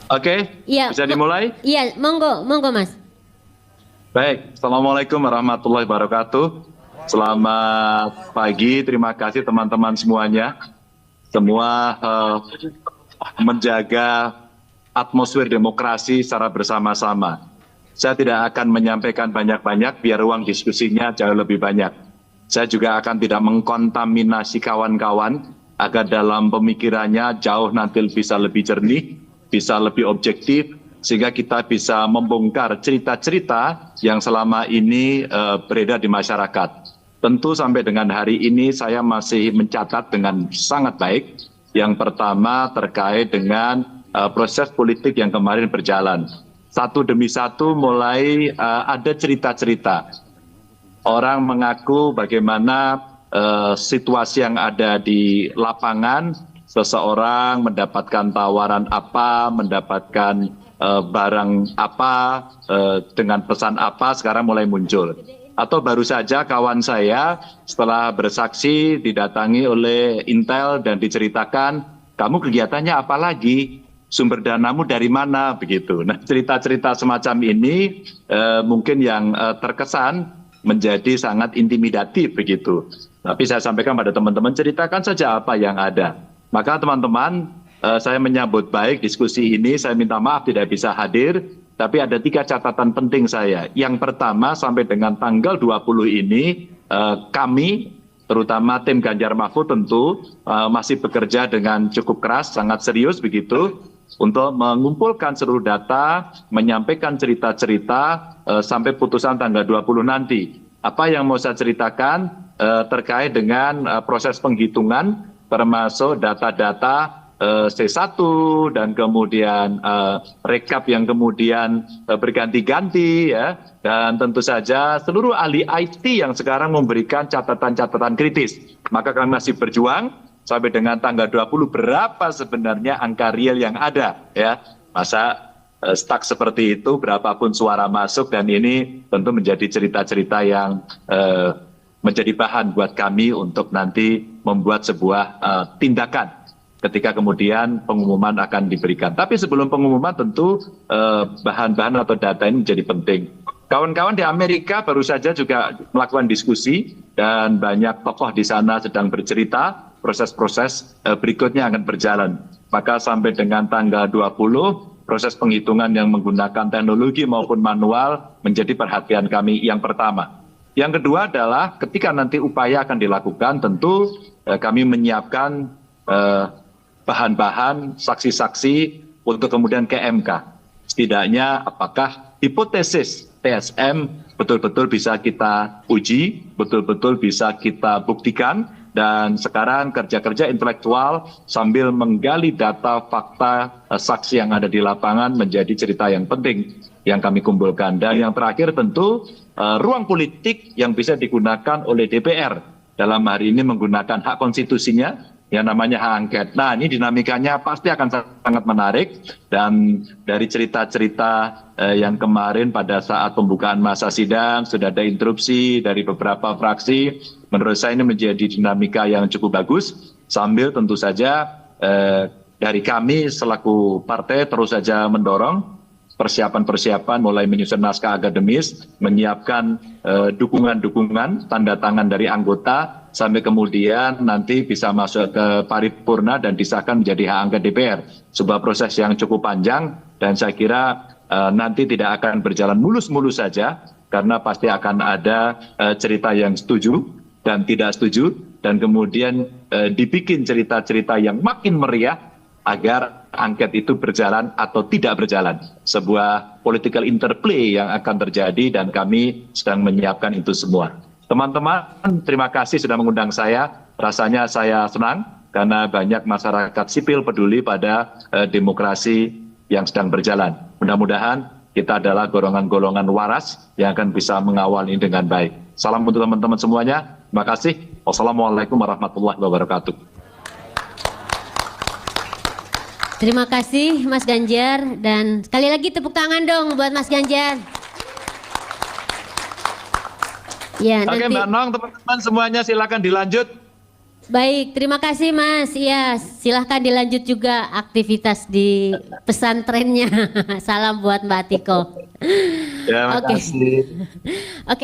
Oke, Iya, bisa dimulai? iya, monggo, monggo Mas. Baik, Assalamualaikum warahmatullahi wabarakatuh. Selamat pagi, terima kasih teman-teman semuanya. Semua menjaga atmosfer demokrasi secara bersama-sama. Saya tidak akan menyampaikan banyak-banyak biar ruang diskusinya jauh lebih banyak. Saya juga akan tidak mengkontaminasi kawan-kawan agar dalam pemikirannya jauh nanti bisa lebih jernih, bisa lebih objektif, sehingga kita bisa membongkar cerita-cerita yang selama ini beredar di masyarakat. Tentu sampai dengan hari ini saya masih mencatat dengan sangat baik. Yang pertama terkait dengan proses politik yang kemarin berjalan. Satu demi satu mulai ada cerita-cerita. Orang mengaku bagaimana situasi yang ada di lapangan, seseorang mendapatkan tawaran apa, mendapatkan barang apa, dengan pesan apa, sekarang mulai muncul. Atau baru saja kawan saya setelah bersaksi didatangi oleh Intel dan diceritakan, kamu kegiatannya apa lagi? Sumber danamu dari mana? Begitu. Nah, cerita-cerita semacam ini mungkin yang terkesan menjadi sangat intimidatif begitu. Tapi saya sampaikan pada teman-teman, ceritakan saja apa yang ada. Maka teman-teman, saya menyambut baik diskusi ini. Saya minta maaf tidak bisa hadir, tapi ada 3 catatan penting saya. Yang pertama, sampai dengan tanggal 20 ini, kami, terutama tim Ganjar Mahfud tentu, masih bekerja dengan cukup keras, sangat serius begitu, untuk mengumpulkan seluruh data, menyampaikan cerita-cerita sampai putusan tanggal 20 nanti. Apa yang mau saya ceritakan terkait dengan proses penghitungan, termasuk data-data C1 dan kemudian rekap yang kemudian berganti-ganti, ya, dan tentu saja seluruh ahli IT yang sekarang memberikan catatan-catatan kritis. Maka kami masih berjuang sampai dengan tanggal 20 berapa sebenarnya angka real yang ada, ya. Masa stuck seperti itu, berapapun suara masuk, dan ini tentu menjadi cerita-cerita yang menjadi bahan buat kami untuk nanti membuat sebuah tindakan ketika kemudian pengumuman akan diberikan. Tapi sebelum pengumuman tentu bahan-bahan atau data ini menjadi penting. Kawan-kawan di Amerika baru saja juga melakukan diskusi dan banyak tokoh di sana sedang bercerita, proses-proses berikutnya akan berjalan. Maka sampai dengan tanggal 20, proses penghitungan yang menggunakan teknologi maupun manual menjadi perhatian kami yang pertama. Yang kedua adalah ketika nanti upaya akan dilakukan, tentu kami menyiapkan bahan-bahan, saksi-saksi untuk kemudian ke MK. Setidaknya apakah hipotesis TSM betul-betul bisa kita uji, betul-betul bisa kita buktikan, dan sekarang kerja-kerja intelektual sambil menggali data, fakta, saksi yang ada di lapangan menjadi cerita yang penting yang kami kumpulkan. Dan yang terakhir tentu ruang politik yang bisa digunakan oleh DPR dalam hari ini menggunakan hak konstitusinya yang namanya hak angket. Nah, ini dinamikanya pasti akan sangat menarik, dan dari cerita-cerita yang kemarin pada saat pembukaan masa sidang sudah ada interupsi dari beberapa fraksi. Menurut saya ini menjadi dinamika yang cukup bagus, sambil tentu saja dari kami selaku partai terus saja mendorong persiapan-persiapan mulai menyusun naskah akademis, menyiapkan dukungan-dukungan, tanda tangan dari anggota, sampai kemudian nanti bisa masuk ke paripurna dan disahkan menjadi hak angket DPR. Sebuah proses yang cukup panjang, dan saya kira nanti tidak akan berjalan mulus-mulus saja, karena pasti akan ada cerita yang setuju dan tidak setuju, dan kemudian dibikin cerita-cerita yang makin meriah agar angket itu berjalan atau tidak berjalan. Sebuah political interplay yang akan terjadi, dan kami sedang menyiapkan itu semua. Teman-teman, terima kasih sudah mengundang saya. Rasanya saya senang karena banyak masyarakat sipil peduli pada demokrasi yang sedang berjalan. Mudah-mudahan kita adalah golongan-golongan waras yang akan bisa mengawal ini dengan baik. Salam untuk teman-teman semuanya. Terima kasih. Wassalamualaikum warahmatullahi wabarakatuh. Terima kasih Mas Ganjar, dan sekali lagi tepuk tangan dong buat Mas Ganjar. Ya, Oke, nanti. Mbak Nong, teman-teman semuanya silakan dilanjut. Baik, terima kasih Mas. Iya, silahkan dilanjut juga aktivitas di pesantrennya. Salam buat Mbak Tiko. Ya, Oke. makasih. Oke.